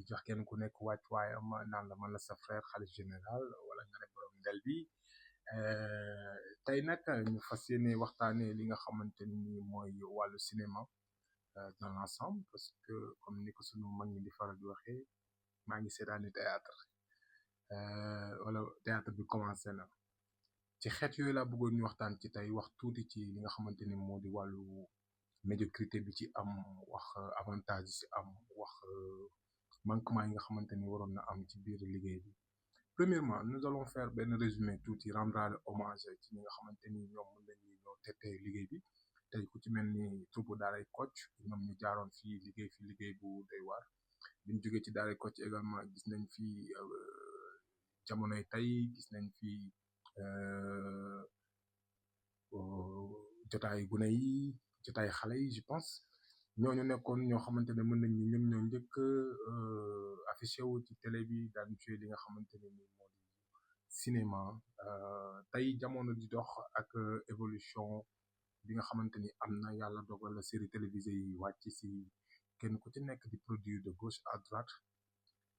jox kenn ku nekk wàccuwaayam naan la man la sa frère xalif général wala nga ne borom ndel bi tey nag ñu fas yéene waxtaanee li nga xamante ni mooy wàllu cinéma dans l'ensemble parce que comme ni ko sunu mag ñi di faral di waxee maa ngi seetaani théâtre wala théâtre bi commencé na ci xeet yooyu laa bëggoon ñu waxtaan ci tey wax tuuti ci li nga xamante ni moo di wàllu médiocrité bi ci am wax avantage yi ci am wax manquement yi nga xamante ni waroon na am ci biir liggéey bi premièrement nous allons faire benn résumé tuuti rendre hommage ci ñi nga xamante ni ñoom mën nañu ñoo tete liggéey bi tey ku ci mel ni troupe Daaray Kocc ñoom ñu jaaroon fii liggéey fi liggéey bu doy waar biñ jógee ci Daaray Kocc également gis nañ fi jamonoy tey gis nañ fi jotaayu gune yi jotaayu xale yi je pense ñooñu nekkoon ñoo xamante ne mën nañ ni ñoom ñoo njëkk affiché wu ci télé bi daan joué li nga xamante ne ni moo di cinéma tey jamono di dox ak évolution bi nga xamante ni am na yàlla dogal la série télévisée yi wàcc si kenn ku ci nekk di produire de gauche à droite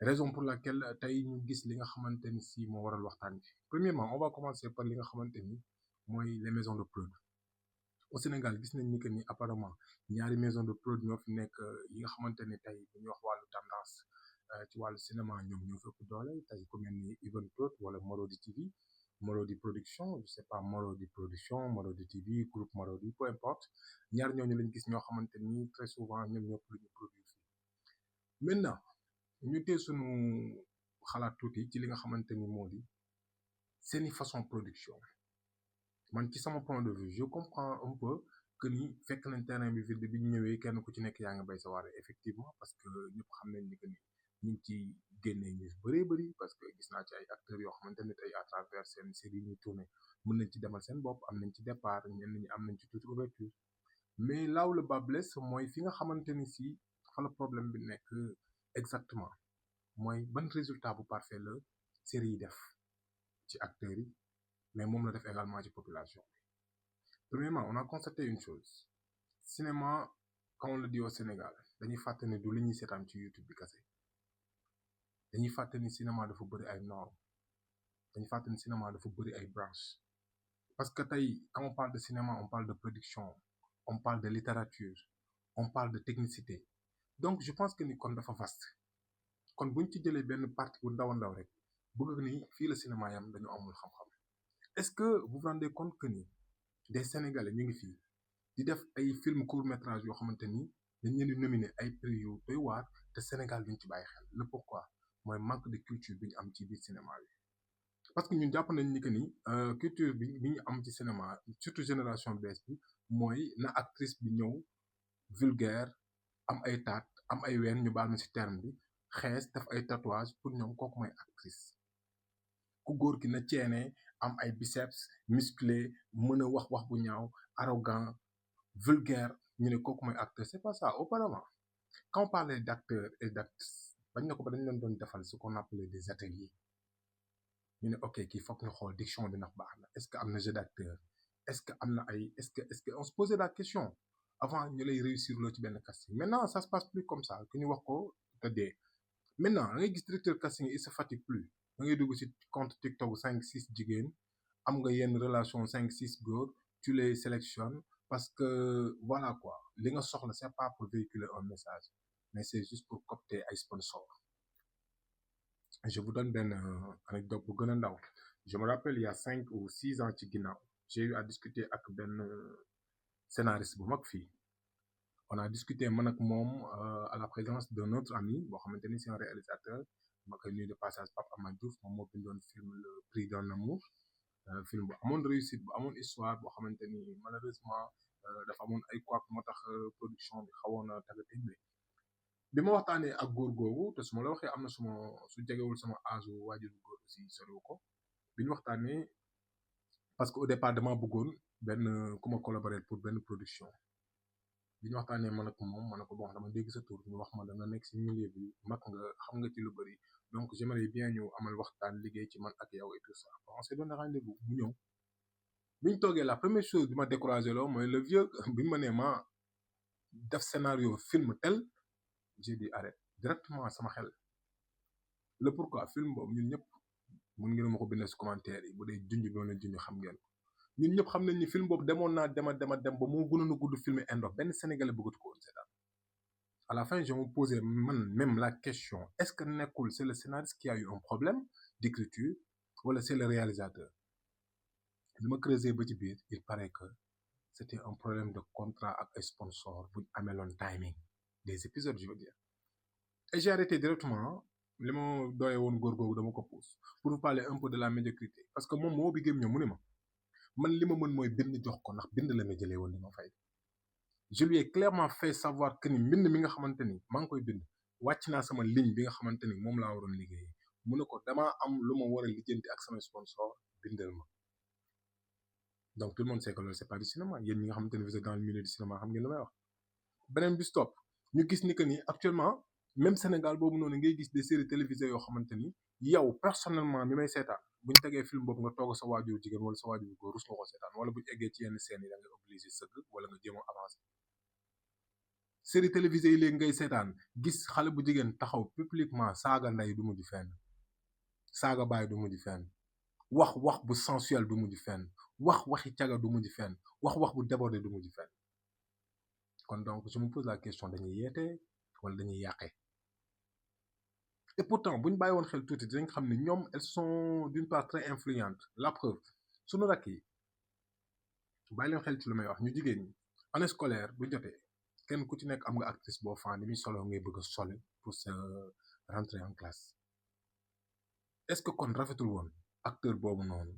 raison pour laquelle tey ñu gis li nga xamante ni si moo waral waxtaan bi premièrement on va commencer par li nga xamante ni mooy les maisons de prod au Sénégal gis nañ ni que ni apparemment ñaari maison de prod ñoo fi nekk yi nga xamante ni tey bu ñuy wax wàllu tendance ci wàllu cinéma ñoom ñoo fi ëpp doole tey ku mel ni Even Prod wala Marodi TV Marodi production je sais pas Marodi production Marodi TV groupe Marodi peu importe ñaar ñooñu lañ gis ñoo xamante ni très souvent ñoom ñoo lu ñu produire fii maintenant ñu tee sunu xalaat tuuti ci li nga xamante ni moo di seeni façon production man ci sama point de vue je comprends un peu que ni fekk nañ terrain bi vide bi ñu ñëwee kenn ku ci nekk yaa nga bay sa waar effectivement parce que ñëpp xam nañ ni que ni ñu ngi ci génnee ñu bëree bëri parce que gis naa ci ay acteurs yoo xamante ne tey à travers seen série ñuy tourné mën nañ ci demal seen bopp am nañ ci départ ñenn ñi am nañ ci tuuti ouverture mais là où le bas blesse mooy fi nga xamante ni si fa la problème bi nekk exactement mooy ban résultat bu parfait la série yi def ci acteurs yi mais moom la def également ci population bi premièrement on a constaté une chose cinéma quand on le dit au Sénégal dañuy fàtte ne du li ñuy seetaan ci YouTube bi kese dañuy fàtte ni cinéma dafa bëri ay normes dañuy fàtte ni cinéma dafa bëri ay branches parce que tey quand on parle de cinéma on parle de production on parle de littérature on parle de technicité donc je pense que ni kon dafa vaste kon buñ ci jëlee benn partie bu ndaw a ndaw rek bëgg ni fii la cinéma yam dañu amul xam-xam est-ce que vous vous rendez compte que ni des Sénégalais ñu ngi fii di def ay film court métrage yoo xamante ni dañ leen di nominer ay prix yu doy waar te Sénégal duñ ci bàyyi xel le pourquoi mooy manque de culture bi ñu am ci biir cinéma bi parce que ñun jàpp nañ ni que ni culture bi ñu am ci cinéma surtout génération bees bi mooy na actrice bi ñëw vulgaire am ay taat am ay ween ñu baal ma ci terme bi xees def ay tatouage pour ñoom kooku mooy actrice ku góor ki na ceene am ay biceps musclé mën a wax bu ñaaw arrogant vulgaire ñu ne kooku mooy acteur c'est pas ça auparavant quand on parlait d'acteurs et d'actrices bañ na ko ba dañ leen doon defal ce qu'on appelait des ateliers ñu ne ok kii foog ñu xool diction bi ndax baax na est-ce que am na jeu d'acteur est-ce que am na ay est-ce que on se posait la question avant ñu lay réussir loo ci benn casting maintenant ça se passe plus comme ça que ñu wax ko te dee maintenant da ngay gis directeur casting il se fatigue plus da ngay dugg ci compte TikTok 5-6 jigéen am nga yenn relation 5-6 góor tu les sélectionnes parce que voilà quoi li nga soxla c'est pas pour véhiculer un message mais c'est juste pour coopter ay sponsors je vous donne benn anecdote bu gën a ndaw je me rappelle il y a 5 ou 6 ans ci ginnaaw j'ai eu à discuter ak benn scénariste bu mag fii on a discuté man ak moom à la présence d'un autre ami boo xamante ni c'est un réalisateur ma koy nuyu de passage Pape Amath Diouf moom moo bindoon film le prix d'un amour film bu amoon réussite bu amoon histoire boo xamante ni malheureusement dafa amoon ay couac moo tax production bi xawoon na taggatémbe bi ma waxtaanee ak góor googu te su ma la waxee am na su jegewul sama âge waajuru góor aussi soriwu ko bi ñu waxtaanee parce que au départ dama bëggoon benn ku ma collaborer pour benn production bi ñu waxtaanee man ak moom ma ne ko bon dama dégg sa tour ñu wax ma da nga nekk ci milieu bi mag nga xam nga ci lu bari donc j'aimerais bien ñu amal waxtaan liggéey ci man ak yow et tout ça bon on s'est donné rendez-vous mu ñëw bi ñu toogee la première chose bi ma découragé loo mooy le vieux bi ma nee ma def scénario film tel j'ai dit arrête directement sama xel le pourquoi film boobu ñun ñëpp mun ngeen ma ko bindee si commentaire yi bu dee junj bi ma leen junj xam ngeen ñun ñëpp xam nañ ni film boobu demoon naa dem ba moo gënoon a gudd film indo benn sénégalais bëggatu ko woon seetaan à la fin je me posais même la question est-ce que nekkul c'est le scénariste qui a eu un problème d'écriture wala c'est le réalisateur li ma creusé ba ci biir il paraît que c'était un problème de contrat ak ay sponsor buñ ameloon timing des épisodes je veux dire et j'ai arrêté directement li ma doyee woon góor googu dama ko pousse pour vous parler un peu de la médiocrité parce que moom moo bi gém ñëw mu ne ma man li ma mën mooy bind jox ko ndax bind la ma jëlee woon di ma fay je lui ai clairement fait savoir que ni mbind mi nga xamante ni maa ngi koy bind wàcc naa sama ligne bi nga xamante ni moom laa waroon liggéeyee mu ne ko damaa am lu ma war a lijjanti ak sama sponsor bindal ma donc tout le monde sait que loolu c'est pas du cinéma yéen ñi nga xamante ni vous êtes dans le milieu du cinéma xam ngeen lu may wax beneen bi stop ñu gis ni que ni actuellement même Sénégal boobu noonu ngay gis des séries télévisées yoo xamante ni yow personnellement mi may seetaan buñ tegee film boobu nga toog sa waajur jigéen wala sa waajur góor rus nga ko seetaan wala buñ eggee ci yenn scènes yi da ngay obligé sëgg wala nga jéem a avancer série télévisée yi léegi ngay seetaan gis xale bu jigéen taxaw publiquement saaga ndey du mujj fenn saaga baay du mujj fenn wax bu sensuel du mujj fenn waxi caga du mujj fenn wax bu débordé du mujj fenn kon donc je me pose la question dañuy yeete wala dañuy yàqee et pourtant buñ bàyyi woon xel tuuti dinañ xam ne ñoom elles sont d'une part très influentes la preuve suñu rakk yi bàyyi leen xel ci lu may wax ñu jigéen ñi année scolaire bu jotee kenn ku ci nekk am nga actrice boo fan ni muy solo ngay bëgg a sole pour sa rentrée en classe est-ce que kon rafetul woon acteur boobu noonu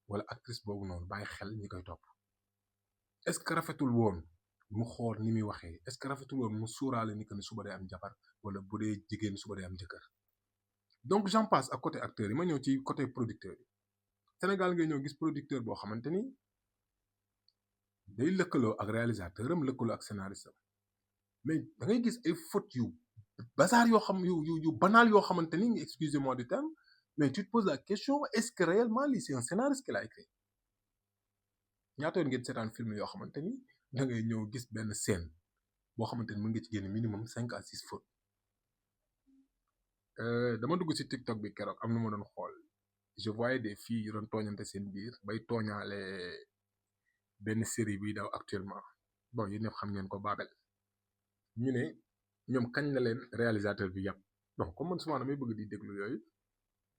wala actrice boobu noonu bàyyi xel ñi koy topp est-ce que rafetul woon mu xool ni muy waxee est-ce que rafetul woon mu suuraale ni que ni suba day am jabar wala bu dee jigéen suba day am jëkkër donc j'en passe à côté acteur yi ma ñëw ci côté producteur yi Sénégal ngay ñëw gis producteur boo xamante ni day lëkkaloo ak réalisateur am lëkkaloo ak scénariste am mais da ngay gis ay fautes yu bazar yoo xam yu banal yoo xamante ni excusez-moi du terme mais tu te poses la question est-ce que réellement lii c'est un scénariste qui l'a écrit ñaata yoon ngeen seetaan film yoo xamante ni da ngay ñëw gis benn scène boo xamante ni mën nga ci génn minimum 5 à 6 fautes dama dugg ci TikTok bi keroog am na ma doon xool je voyais des filles yu doon tooñante seen biir bay tooñaale benn série bi daw actuellement bon yéen ñëpp xam ngeen ko Babel ñu ne ñoom kañ la leen réalisateur bi yàpp donc comme man souvent damay bëgg di déglu yooyu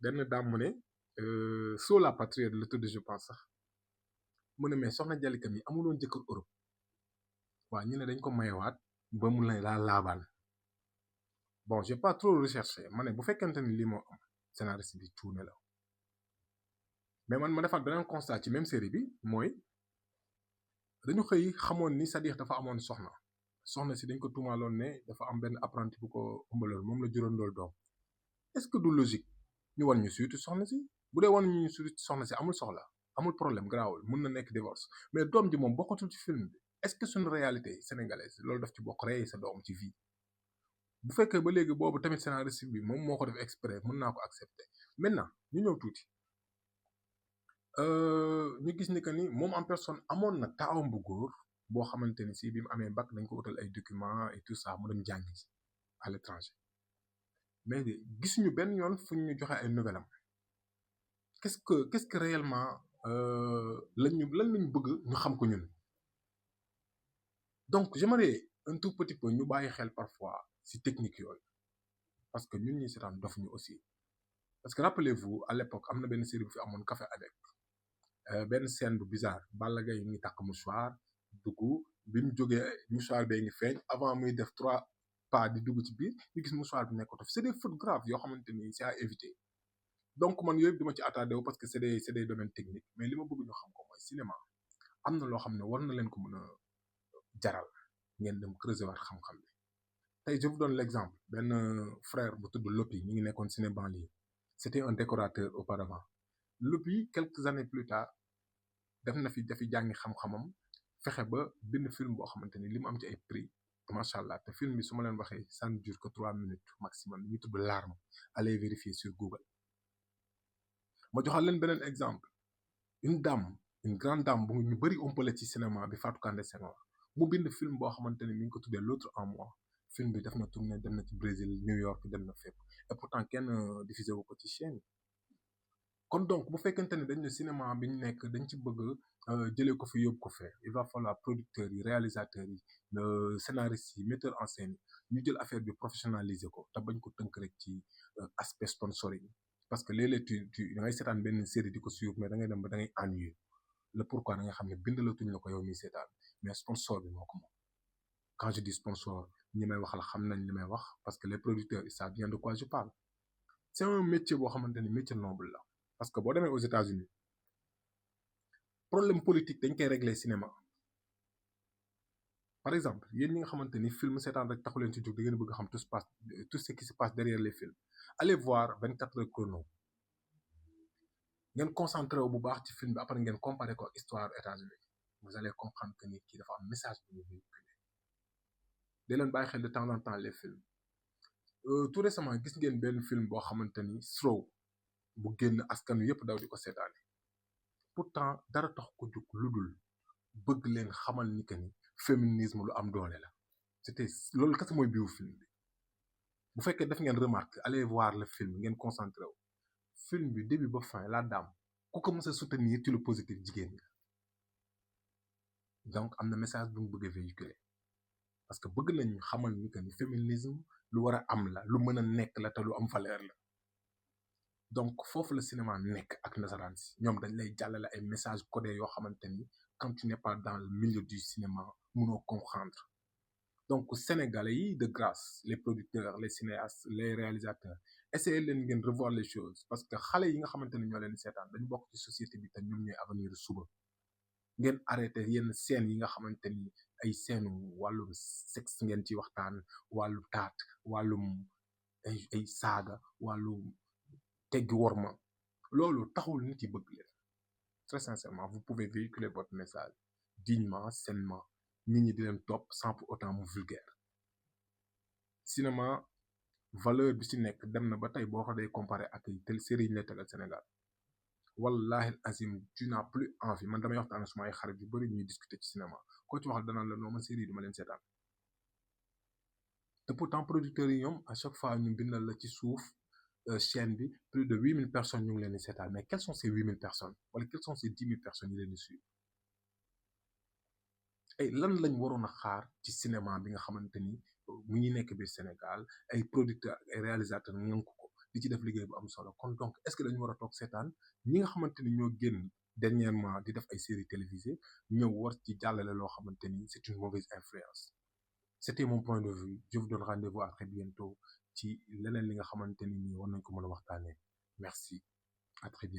benn daam mu ne Sceaux la Patriote la tudd je pense sax mu ne mais soxna Jalika mi amuloon jëkkër Europe waaw ñu ne dañ ko mayewaat ba mu la laa laabal bon j'ai pas trop recherché ma ne bu fekkente ni lii moo am scénariste bi cuune la mais man ma defaat beneen constat ci même série bi mooy dañu xëy xamoon ni Sadikh dafa amoon soxna si dañ ko tuumaaloon ne dafa am benn apprenti bu ko ëmbaloon moom la juróondool doom est-ce que du logique ñu wan ñu suitu soxna si bu dee wan ñu suitu soxna si amul soxla amul problème garaawul mun na nekk divorce mais doom ji moom bokkatul ci film bi est-ce que suñu réalité sénégalaise loolu daf ci bokk rey sa doom ci vie bu fekkee ba léegi boobu tamit scénariste bi moom moo ko def exprès mën naa ko accepter maintenant ñu ñëw tuuti ñu gis ni que ni moom en personne amoon na taawam bu góor boo xamante ni si bi mu amee bac dañ ko utal ay documents et tout ça mu dem jàngi ci à l'étranger mais gisuñu benn yoon fu ñu joxe ay nouvelle am qu'est-ce que réellement lan lañu bëgg ñu xam ko ñun donc j'aimerais un tout petit peu ñu bàyyi xel parfois ci technique yooyu parce que ñun ñi seetaan dof ñu aussi parce que rappelez-vous à l'époque am na benn série bu fi amoon Café avec benn scène bu bizarre Balla Gaye ngi takk mouchoir dugg bi mu jógee mouchoir bee ngi feeñ avant muy def 3 pas di dugg ci biir ñu gis mouchoir bi nekkatu c'est des fautes graves yoo xamante ni c'est à éviter donc man yooyu duma ci attardé wu parce que c'est des domaines techniques mais li ma bëgg ñu xam ko mooy cinéma am na loo xam ne war na leen ko mën a jaral ngeen dem creuser waat xam-xam bi tey je vous donne l'exemple benn frère bu tudd Lopi ñu ngi nekkoon ciné banlieue c'était un décorateur auparavant Lopi quelques années plus tard def na fi dafi jàngi xam-xamam fexe ba bind film boo xamante ni li mu am ci ay prix macha allah te film bi su ma leen waxee ça ne dure que 3 minutes maximum ñu tudd Larme allez vérifier sur Google ma joxal leen beneen exemple une grande dame bu ñu bëri umpale ci cinéma bi Fatou Kandé Senghor mu bind film boo xamante ni mi ngi ko tuddee L'autre en moi film bi def na tournée dem na ci Brésil New York dem na fépp et pourtant kenn diffusé wu ko ci chaîne kon donc bu fekkente ne dañ ne cinéma bi ñu nekk dañ ci bëgg jëlee ko fi yóbbu ko fee il va falloir producteurs yi réalisateurs yi scénaristes yi metteurs en scène yi ñu jël affaire bi professionnaliser ko te bañ ko tënk rek ci aspect sponsoring parce que léeg-léeg tu da ngay seetaan benn série di ko suivre mais da ngay dem ba da ngay ennuyé le pourquoi da nga xam ne bindalatuñ la ko yow mi seetaan mais sponsor bi moo ko moom quand je dis sponsor ñi may waxal xam nañ li may wax parce que les producteurs ils savent bien de quoi je parle c'est un métier boo xamante ni métier noble la parce que boo demee aux États-Unis problème politique dañ koy régler cinéma par exemple yéen ñi nga xamante ni film seetaan rek taxu leen ci jóg da ngeen bëgg xam tout ce qui se passe derrière les films allez voir 24 heures chrono ngeen concentré wu bu baax ci film bi après ngeen comparé ko histoire États-Unis vous allez comprendre que nit ki dafa am message bu ñu véhiculer da leen bàyyi xel de temps en temps les films tout récemment gis ngeen benn film boo xamante ni Strow bu génn askan wi yëpp daw di ko seetaane pourtant dara tax ko jóg lu dul bëgg leen xamal ni que ni féminisme lu am doole la c'était loolu kese mooy biiwu film bi bu fekkee def ngeen remarque allez voir le film ngeen concentré wu film bi début ba fin la dame ku ko mës a soutenir ci lu positif jigéen nga donc am na message bu ñu bëgg a véhiculer parce que bëgg nañ xamal ni que ni féminisme lu war a am la lu mën a nekk la te lu am valeur la donc foofu la cinéma nekk ak nasaraan si ñoom dañ lay jàllale ay message codé yoo xamante ni quand tu n'es pas dans le milieu du cinéma mënoo comprendre donc sénégalais yi de grâce les producteurs les cinéastes les réalisateurs essayez leen ngeen revoir les choses parce que xale yi nga xamante ni ñoo leen seetaan dañu bokk ci société bi te ñoom ñooy avenir suba ngeen arrêté yenn scènes yi nga xamante ni ay scène wàllum sexe ngeen ci waxtaan wàllu taat wàllum ay saaga wàllum teggi worma loolu taxul nit yi bëgg leen très sincèrement vous pouvez véhiculer votre message dignement sainement nit ñi di leen topp sans pour autant mu vulgaire cinéma valeur bi ci nekk dem na ba tey boo ko day comparé ak tel série yi ñu lay tegal Sénégal wallahi azim tu n'as plus envie man damay waxtaan suma ay xarit yu bari ñuy discuter ci cinéma koo ci waxal danaan la noo man série yi duma leen seetaan te pourtant producteurs yi ñoom à chaque fois ñu bindal la ci suuf chaîne bi plus de 8000 personnes ñu ngi leen di seetaan mais quelles sont ces 8000 personnes wala quelles sont ces 10 000 personnes yi leen di suivre ay lan lañ waroon a xaar ci cinéma bi nga xamante ni mu ngi nekk biir Sénégal ay producteurs ak ay réalisateurs ngënk ko di ci def liggéey bu am solo kon donc est-ce que dañu war a toog seetaan ñi nga xamante ni ñoo génn dernièrement di def ay séries télévisées ñëw war ci jàllale loo xamante ni c'est une mauvaise influence c'était mon point de vue je vous donne rendez-vous à très bientôt ci leneen li nga xamante ni nii war nañ ko mën a waxtaanee merci à très bientôt